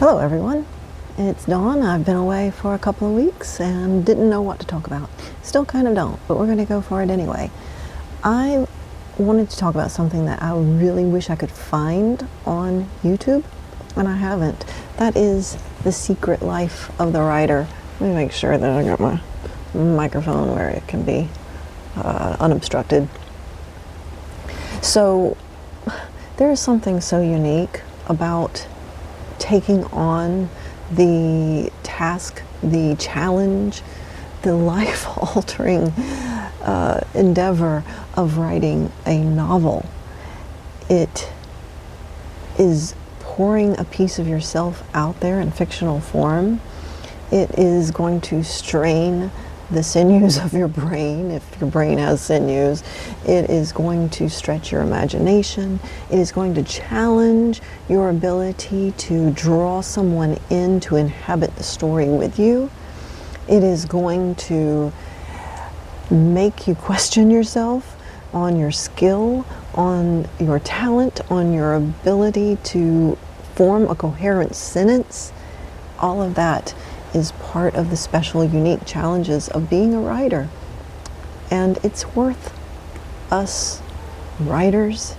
Hello everyone, it's Dawn. I've been away for a couple of weeks and didn't know what to talk about. Still kind of don't, but we're going to go for it anyway. I wanted to talk about something that I really wish I could find on YouTube, and I haven't. That is the secret life of the writer. Let me make sure that I got my microphone where it can be unobstructed. So there is something so unique about taking on the task, the challenge, the life-altering endeavor of writing a novel. It is pouring a piece of yourself out there in fictional form. It is going to strain the sinews of your brain, if your brain has sinews. It is going to stretch your imagination. It is going to challenge your ability to draw someone in to inhabit the story with you. It is going to make you question yourself on your skill, on your talent, on your ability to form a coherent sentence. All of that is part of the special, unique challenges of being a writer. And it's worth us writers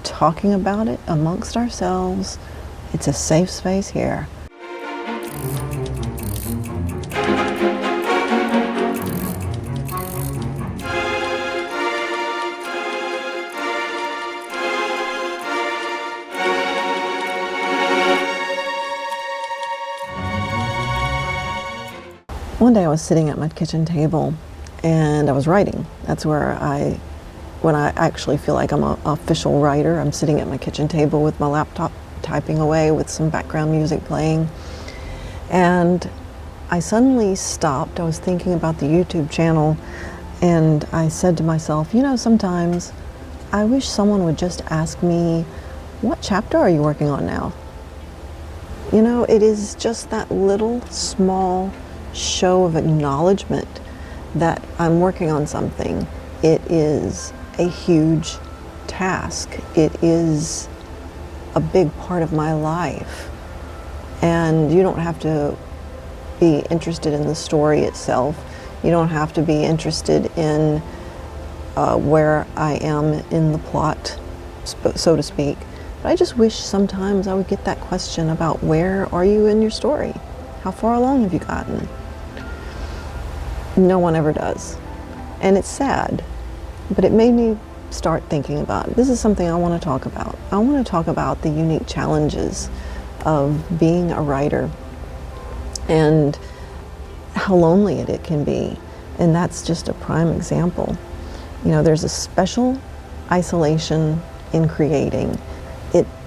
talking about it amongst ourselves. It's a safe space here. One day I was sitting at my kitchen table and I was writing. That's where when I actually feel like I'm an official writer, I'm sitting at my kitchen table with my laptop typing away with some background music playing. And I suddenly stopped. I was thinking about the YouTube channel and I said to myself, you know, sometimes I wish someone would just ask me, what chapter are you working on now? You know, it is just that little small show of acknowledgement that I'm working on something. It is a huge task. It is a big part of my life. And you don't have to be interested in the story itself. You don't have to be interested in where I am in the plot, so to speak. But I just wish sometimes I would get that question about where are you in your story? How far along have you gotten? No one ever does. And it's sad, but it made me start thinking about it. This is something I want to talk about. I want to talk about the unique challenges of being a writer and how lonely it can be. And that's just a prime example. You know, there's a special isolation in creating.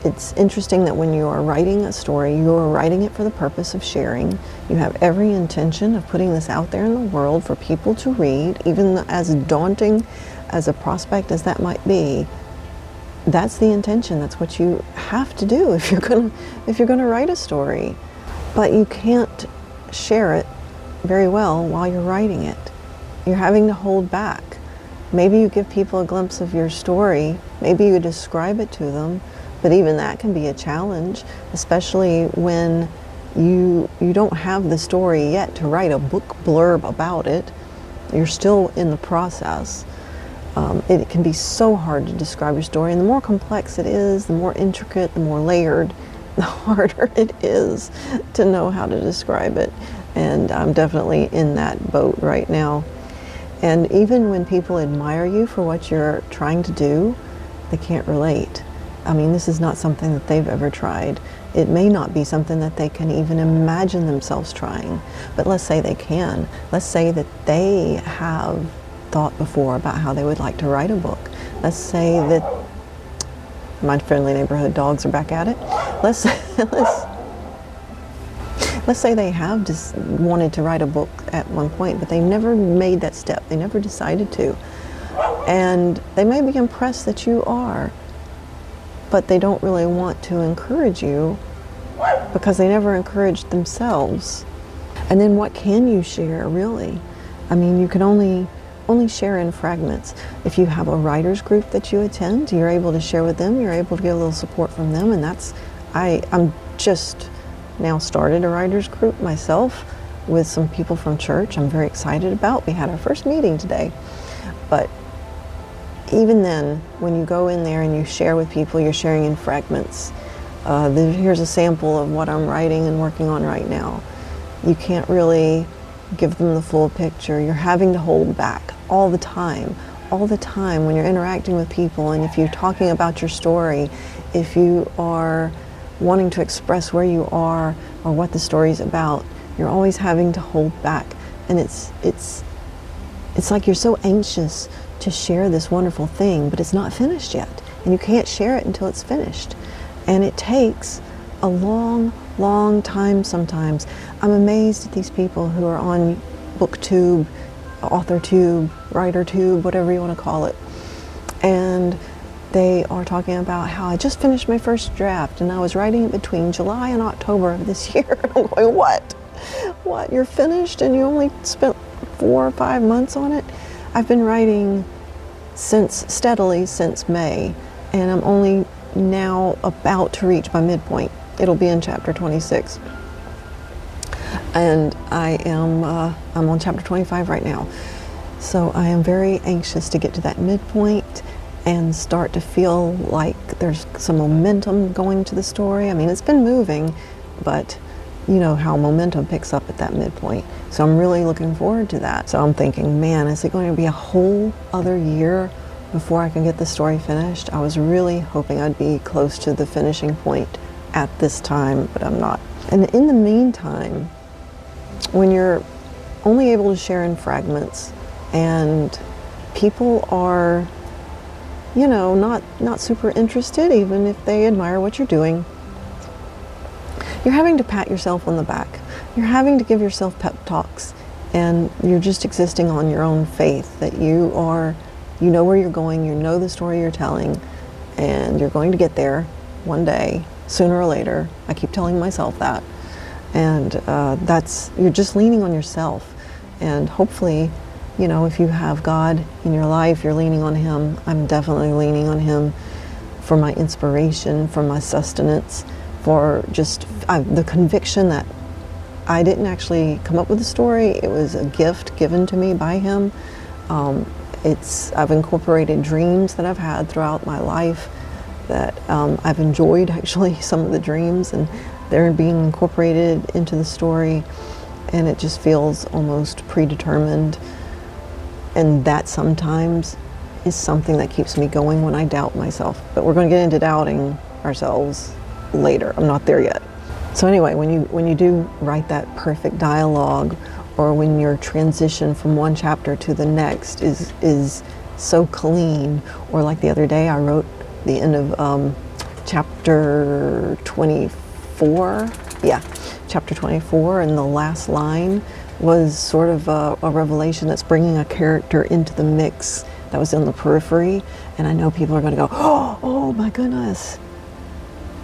It's interesting that when you are writing a story, you are writing it for the purpose of sharing. You have every intention of putting this out there in the world for people to read, even as daunting as a prospect as that might be. That's the intention. That's what you have to do if you're gonna write a story. But you can't share it very well while you're writing it. You're having to hold back. Maybe you give people a glimpse of your story. Maybe you describe it to them. But even that can be a challenge, especially when you don't have the story yet to write a book blurb about it. You're still in the process. It can be so hard to describe your story, and the more complex it is, the more intricate, the more layered, the harder it is to know how to describe it. And I'm definitely in that boat right now. And even when people admire you for what you're trying to do, they can't relate. I mean, this is not something that they've ever tried. It may not be something that they can even imagine themselves trying. But let's say they can. Let's say that they have thought before about how they would like to write a book. Let's say that my friendly neighborhood dogs are back at it. Let's say they have just wanted to write a book at one point, but they never made that step. They never decided to. And they may be impressed that you are, but they don't really want to encourage you because they never encouraged themselves. And then what can you share, really? I mean, you can only share in fragments. If you have a writer's group that you attend, you're able to share with them, you're able to get a little support from them, and I'm just now started a writers group myself with some people from church I'm very excited about. We had our first meeting today. But even then, when you go in there and you share with people, you're sharing in fragments. Here's a sample of what I'm writing and working on right now. You can't really give them the full picture. You're having to hold back all the time when you're interacting with people, and if you're talking about your story, if you are wanting to express where you are or what the story's about, you're always having to hold back. And it's like you're so anxious to share this wonderful thing, but it's not finished yet, and you can't share it until it's finished. And it takes a long, long time sometimes. I'm amazed at these people who are on BookTube, AuthorTube, WriterTube, whatever you want to call it. And they are talking about how I just finished my first draft and I was writing it between July and October of this year. And I'm going, what? What? You're finished and you only spent 4 or 5 months on it? I've been writing steadily since May, and I'm only now about to reach my midpoint. It'll be in chapter 26. And I'm on chapter 25 right now. So I am very anxious to get to that midpoint and start to feel like there's some momentum going to the story. I mean, it's been moving, but you know how momentum picks up at that midpoint. So I'm really looking forward to that. So I'm thinking, man, is it going to be a whole other year before I can get the story finished? I was really hoping I'd be close to the finishing point at this time, but I'm not. And in the meantime, when you're only able to share in fragments and people are, you know, not super interested, even if they admire what you're doing, you're having to pat yourself on the back. You're having to give yourself pep talks, and you're just existing on your own faith that you know where you're going, you know the story you're telling, and you're going to get there one day, sooner or later. I keep telling myself that. And you're just leaning on yourself. And hopefully, you know, if you have God in your life, you're leaning on Him. I'm definitely leaning on Him for my inspiration, for my sustenance, for just the conviction that I didn't actually come up with the story. It was a gift given to me by Him. I've incorporated dreams that I've had throughout my life that I've enjoyed, actually, some of the dreams, and they're being incorporated into the story, and it just feels almost predetermined. And that sometimes is something that keeps me going when I doubt myself. But we're going to get into doubting ourselves later. I'm not there yet. So anyway, when you do write that perfect dialogue, or when your transition from one chapter to the next is so clean, or like the other day I wrote the end of chapter 24. Yeah, chapter 24, and the last line was sort of a revelation that's bringing a character into the mix that was in the periphery. And I know people are going to go, oh my goodness,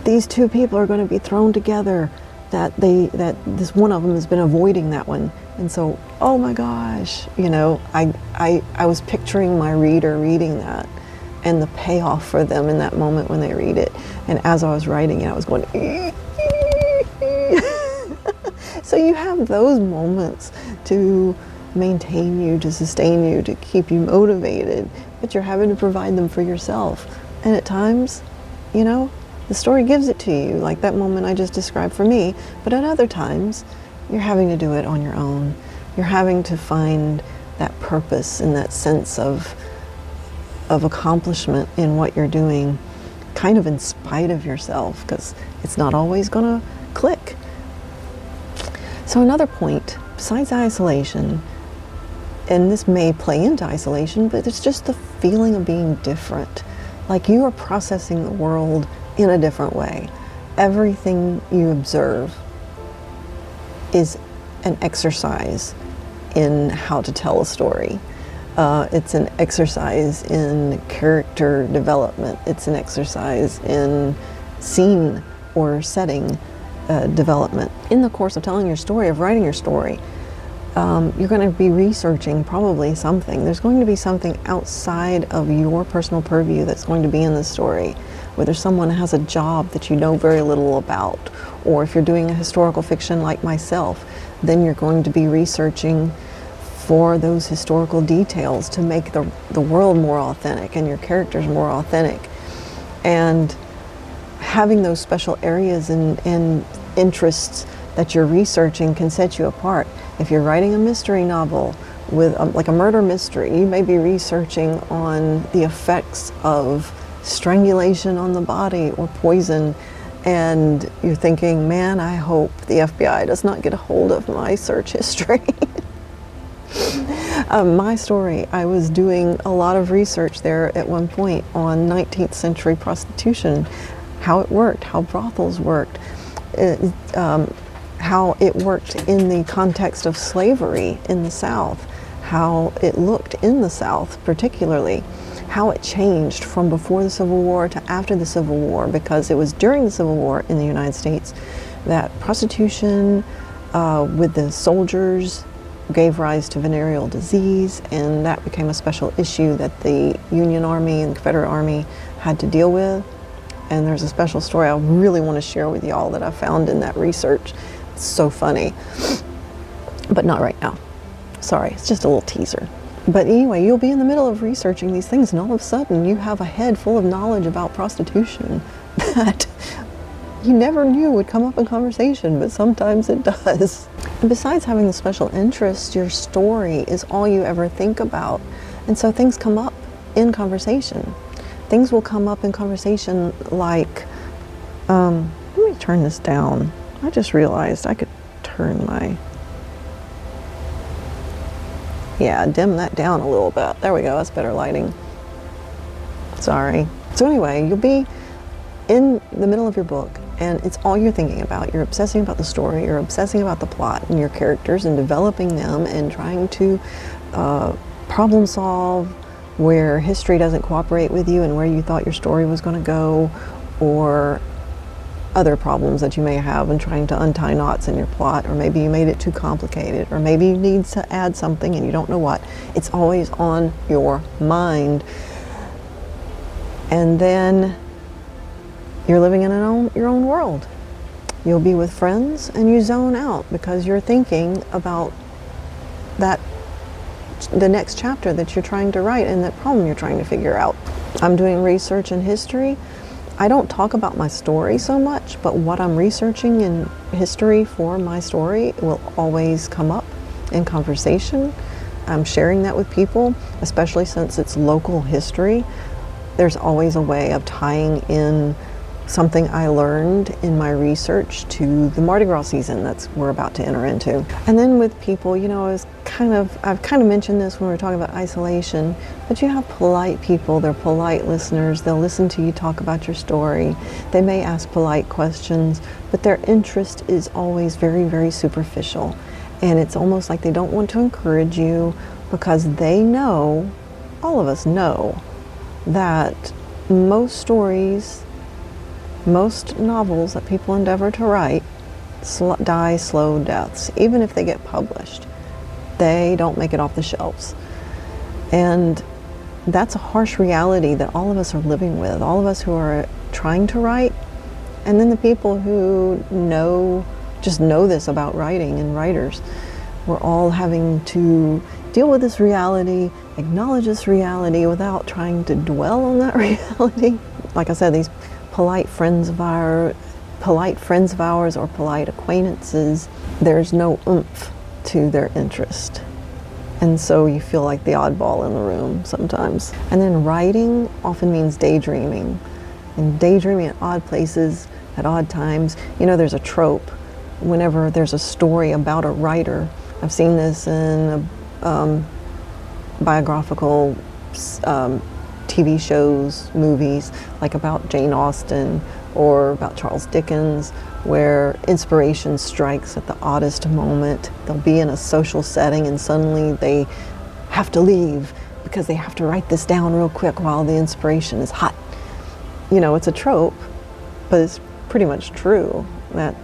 these two people are going to be thrown together, that this one of them has been avoiding that one. And so, oh my gosh, you know, I was picturing my reader reading that and the payoff for them in that moment when they read it. And as I was writing it, I was going, so you have those moments to maintain you, to sustain you, to keep you motivated, but you're having to provide them for yourself. And at times, you know, the story gives it to you, like that moment I just described for me, but at other times, you're having to do it on your own. You're having to find that purpose and that sense of accomplishment in what you're doing, kind of in spite of yourself, because it's not always going to click. So another point, besides isolation, and this may play into isolation, but it's just the feeling of being different. Like you are processing the world in a different way. Everything you observe is an exercise in how to tell a story. It's an exercise in character development. It's an exercise in scene or setting development. In the course of telling your story, of writing your story, you're going to be researching probably something. There's going to be something outside of your personal purview that's going to be in the story. whether someone has a job that you know very little about, or if you're doing a historical fiction like myself, then you're going to be researching for those historical details to make the world more authentic and your characters more authentic. And having those special areas and interests that you're researching can set you apart. If you're writing a mystery novel with like a murder mystery, you may be researching on the effects of strangulation on the body or poison, and you're thinking, man, I hope the FBI does not get a hold of my search history. My story, I was doing a lot of research there at one point on 19th century prostitution, how it worked, how brothels worked, how it worked in the context of slavery in the South, how it looked in the South particularly, how it changed from before the Civil War to after the Civil War, because it was during the Civil War in the United States that prostitution with the soldiers gave rise to venereal disease, and that became a special issue that the Union Army and Confederate Army had to deal with. And there's a special story I really want to share with y'all that I found in that research. It's so funny, but not right now. Sorry, it's just a little teaser. But anyway, you'll be in the middle of researching these things, and all of a sudden you have a head full of knowledge about prostitution that you never knew would come up in conversation, but sometimes it does. And besides having the special interest, your story is all you ever think about. And so things come up in conversation. Things will come up in conversation like, let me turn this down. I just realized I could turn my, dim that down a little bit. There we go, that's better lighting. Sorry. So anyway, you'll be in the middle of your book, and it's all you're thinking about. You're obsessing about the story, you're obsessing about the plot and your characters and developing them and trying to problem solve where history doesn't cooperate with you and where you thought your story was going to go, or other problems that you may have in trying to untie knots in your plot, or maybe you made it too complicated, or maybe you need to add something and you don't know what. It's always on your mind. And then you're living in your own world. You'll be with friends and you zone out because you're thinking about the next chapter that you're trying to write and that problem you're trying to figure out. I'm doing research in history. I don't talk about my story so much, but what I'm researching in history for my story will always come up in conversation. I'm sharing that with people, especially since it's local history. There's always a way of tying in something I learned in my research to the Mardi Gras season that we're about to enter into. And then with people, you know, I've kind of mentioned this when we were talking about isolation, but you have polite people, they're polite listeners, they'll listen to you talk about your story, they may ask polite questions, but their interest is always very, very superficial. And it's almost like they don't want to encourage you because they know, all of us know, that most stories, most novels that people endeavor to write die slow deaths. Even if they get published, they don't make it off the shelves. And that's a harsh reality that all of us are living with, all of us who are trying to write, and then the people who just know this about writing and writers. We're all having to deal with this reality, acknowledge this reality without trying to dwell on that reality. Like I said, these polite friends of ours or polite acquaintances, there's no oomph to their interest. And so you feel like the oddball in the room sometimes. And then writing often means daydreaming. And daydreaming at odd places, at odd times. You know, there's a trope. Whenever there's a story about a writer, I've seen this in biographical TV shows, movies, like about Jane Austen or about Charles Dickens, where inspiration strikes at the oddest moment. They'll be in a social setting and suddenly they have to leave because they have to write this down real quick while the inspiration is hot. You know, it's a trope, but it's pretty much true that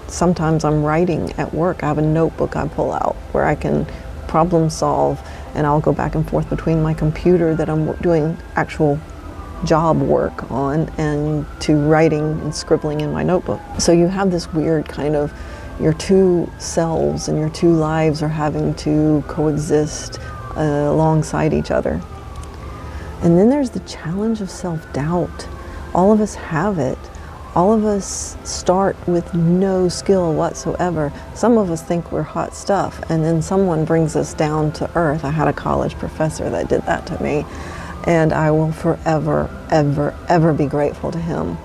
sometimes I'm writing at work. I have a notebook I pull out where I can problem solve, and I'll go back and forth between my computer that I'm doing actual job work on and to writing and scribbling in my notebook. So you have this weird kind of, your two selves and your two lives are having to coexist alongside each other. And then there's the challenge of self-doubt. All of us have it. All of us start with no skill whatsoever. Some of us think we're hot stuff, and then someone brings us down to earth. I had a college professor that did that to me, and I will forever, ever, ever be grateful to him.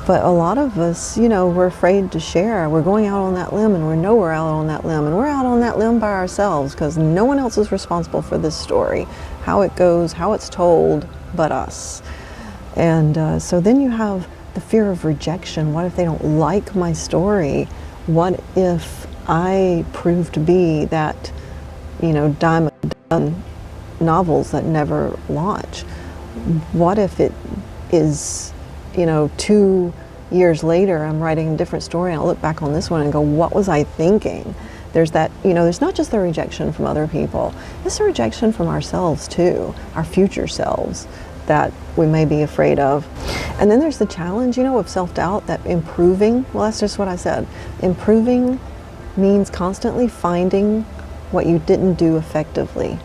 But a lot of us, you know, we're afraid to share. We're going out on that limb, and we know we're out on that limb, and we're out on that limb by ourselves because no one else is responsible for this story, how it goes, how it's told, but us. And so then you have the fear of rejection. What if they don't like my story? What if I prove to be that, you know, dime a dozen novels that never launch? What if it is, you know, 2 years later I'm writing a different story and I'll look back on this one and go, what was I thinking? There's that, you know, there's not just the rejection from other people, it's the rejection from ourselves too, our future selves that we may be afraid of. And then there's the challenge, you know, of self-doubt, that improving, well, that's just what I said. Improving means constantly finding what you didn't do effectively.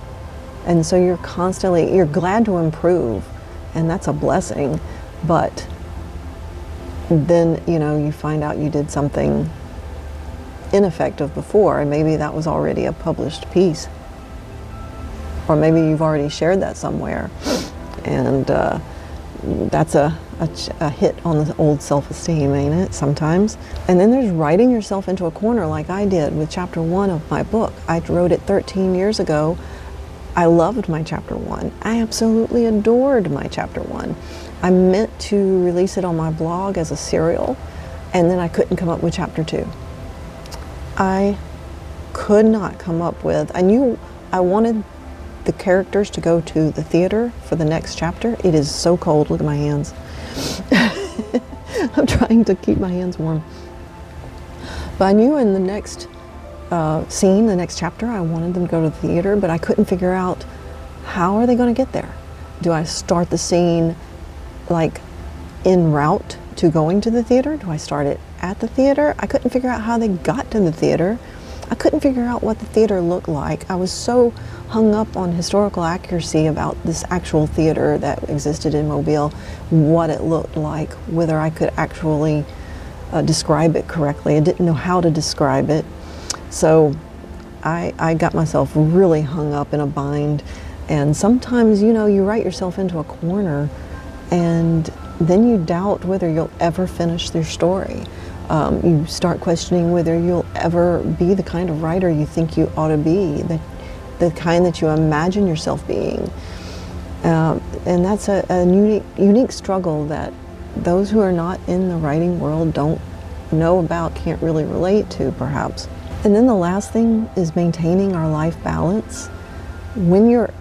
And so you're constantly, you're glad to improve, and that's a blessing, but then, you know, you find out you did something ineffective before, and maybe that was already a published piece. Or maybe you've already shared that somewhere. And that's a hit on the old self-esteem, ain't it, sometimes? And then there's writing yourself into a corner like I did with chapter 1 of my book. I wrote it 13 years ago. I loved my chapter 1. I absolutely adored my chapter 1. I meant to release it on my blog as a serial, and then I couldn't come up with chapter 2. I could not come up with, I knew I wanted the characters to go to the theater for the next chapter. It is so cold, look at my hands. I'm trying to keep my hands warm. But I knew in the next scene, the next chapter, I wanted them to go to the theater, but I couldn't figure out how are they going to get there. Do I start the scene like en route to going to the theater? Do I start it at the theater? I couldn't figure out how they got to the theater. I couldn't figure out what the theater looked like. I was so hung up on historical accuracy about this actual theater that existed in Mobile, what it looked like, whether I could actually describe it correctly. I didn't know how to describe it. So I got myself really hung up in a bind. And sometimes, you know, you write yourself into a corner and then you doubt whether you'll ever finish your story. You start questioning whether you'll ever be the kind of writer you think you ought to be, the kind that you imagine yourself being. And that's a unique struggle that those who are not in the writing world don't know about, can't really relate to, perhaps. And then the last thing is maintaining our life balance. When you're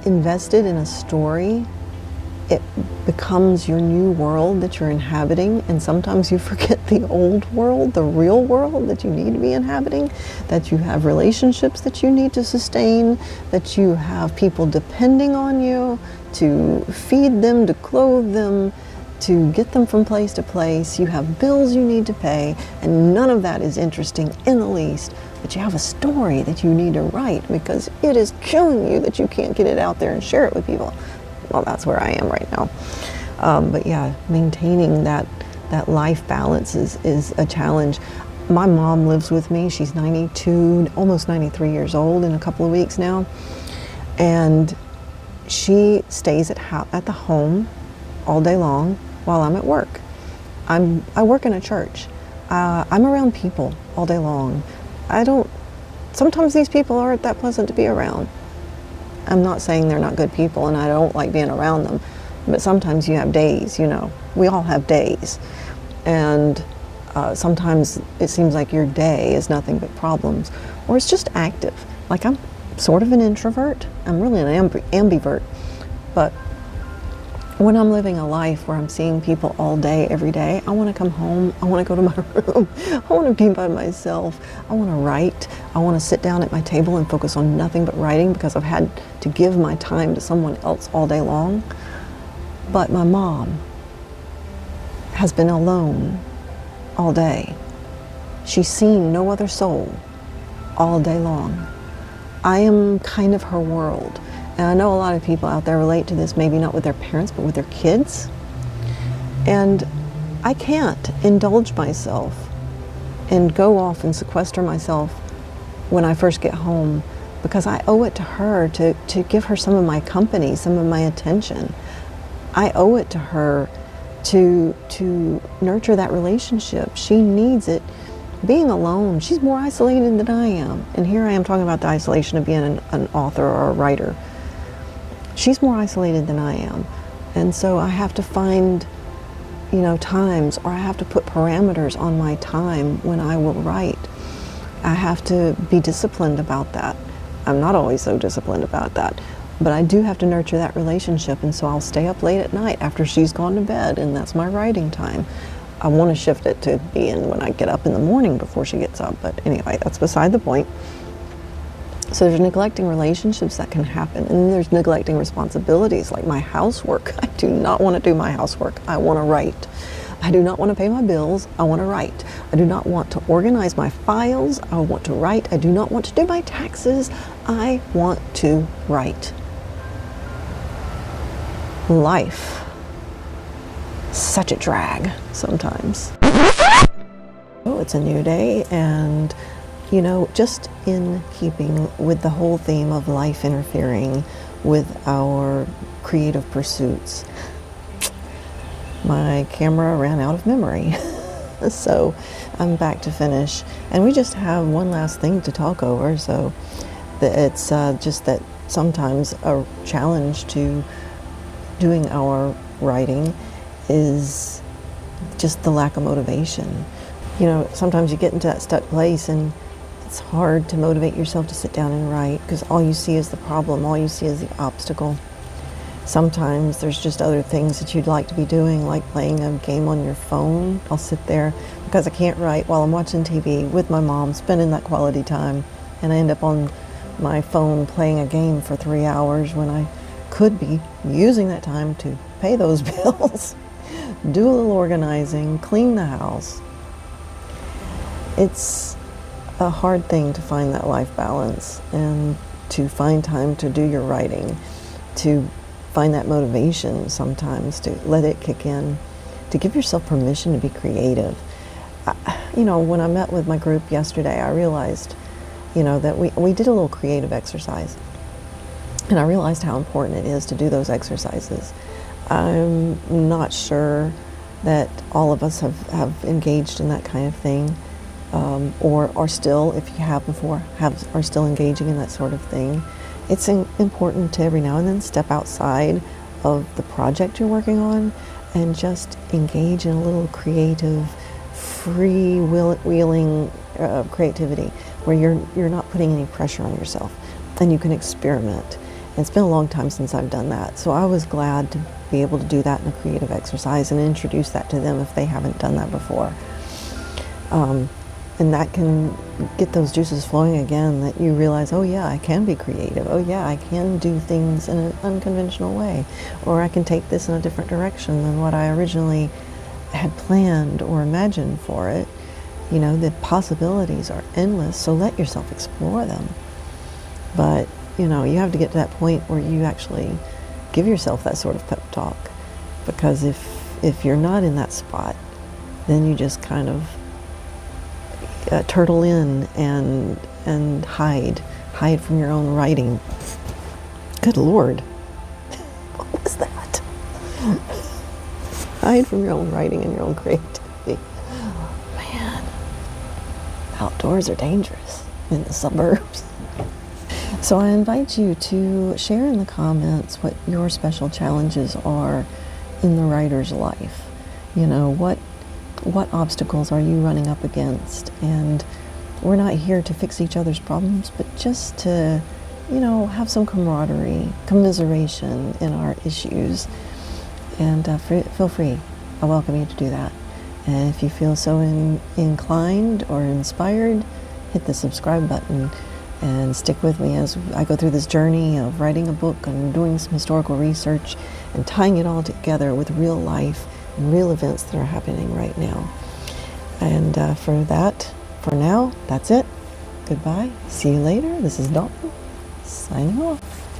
invested in a story, it becomes your new world that you're inhabiting, and sometimes you forget the old world, the real world that you need to be inhabiting, that you have relationships that you need to sustain, that you have people depending on you to feed them, to clothe them, to get them from place to place. You have bills you need to pay, and none of that is interesting in the least, but you have a story that you need to write because it is killing you that you can't get it out there and share it with people. Well, that's where I am right now. But yeah, maintaining that life balance is a challenge. My mom lives with me. She's 92, almost 93 years old in a couple of weeks now. And she stays at the home all day long while I'm at work. I work in a church. I'm around people all day long. Sometimes these people aren't that pleasant to be around. I'm not saying they're not good people and I don't like being around them, but sometimes you have days, you know. We all have days. And sometimes it seems like your day is nothing but problems, or it's just active. Like I'm sort of an introvert. I'm really an ambivert. But when I'm living a life where I'm seeing people all day, every day, I want to come home. I want to go to my room. I want to be by myself. I want to write. I want to sit down at my table and focus on nothing but writing because I've had to give my time to someone else all day long. But my mom has been alone all day. She's seen no other soul all day long. I am kind of her world. And I know a lot of people out there relate to this, maybe not with their parents, but with their kids. And I can't indulge myself and go off and sequester myself when I first get home, because I owe it to her to give her some of my company, some of my attention. I owe it to her to nurture that relationship. She needs it. Being alone, she's more isolated than I am. And here I am talking about the isolation of being an author or a writer. She's more isolated than I am. And so I have to find, times, or I have to put parameters on my time when I will write. I have to be disciplined about that. I'm not always so disciplined about that, but I do have to nurture that relationship, and so I'll stay up late at night after she's gone to bed, and that's my writing time. I want to shift it to being when I get up in the morning before she gets up, but anyway, that's beside the point. So there's neglecting relationships that can happen, and then there's neglecting responsibilities like my housework. I do not want to do my housework. I want to write. I do not want to pay my bills. I want to write. I do not want to organize my files. I want to write. I do not want to do my taxes. I want to write. Life. Such a drag sometimes. Oh, it's a new day, and just in keeping with the whole theme of life interfering with our creative pursuits, my camera ran out of memory. So I'm back to finish, and we just have one last thing to talk over. So it's just that sometimes a challenge to doing our writing is just the lack of motivation. Sometimes you get into that stuck place and it's hard to motivate yourself to sit down and write, because all you see is the problem, all you see is the obstacle. Sometimes there's just other things that you'd like to be doing, like playing a game on your phone. I'll sit there because I can't write while I'm watching TV with my mom, spending that quality time, and I end up on my phone playing a game for 3 hours when I could be using that time to pay those bills, do a little organizing, clean the house. It's a hard thing to find that life balance and to find time to do your writing, to find that motivation sometimes, to let it kick in, to give yourself permission to be creative. When I met with my group yesterday, I realized, that we did a little creative exercise. And I realized how important it is to do those exercises. I'm not sure that all of us have engaged in that kind of thing, or are still, if you have before, are still engaging in that sort of thing. It's important to every now and then step outside of the project you're working on and just engage in a little creative, freewheeling creativity where you're not putting any pressure on yourself, and you can experiment. And it's been a long time since I've done that, so I was glad to be able to do that in a creative exercise and introduce that to them if they haven't done that before. And that can get those juices flowing again, that you realize, oh yeah, I can be creative. Oh yeah, I can do things in an unconventional way. Or I can take this in a different direction than what I originally had planned or imagined for it. The possibilities are endless, so let yourself explore them. But, you have to get to that point where you actually give yourself that sort of pep talk. Because if you're not in that spot, then you just kind of turtle in and hide from your own writing. Good Lord, what was that? Hide from your own writing and your own creativity. Man, outdoors are dangerous in the suburbs. So I invite you to share in the comments what your special challenges are in the writer's life. What obstacles are you running up against? And we're not here to fix each other's problems, but just to, have some camaraderie, commiseration in our issues. And feel free. I welcome you to do that. And if you feel so inclined or inspired, hit the subscribe button and stick with me as I go through this journey of writing a book and doing some historical research and tying it all together with real life and real events that are happening right now. And for now, that's it. Goodbye. See you later. This is Dalton, signing off.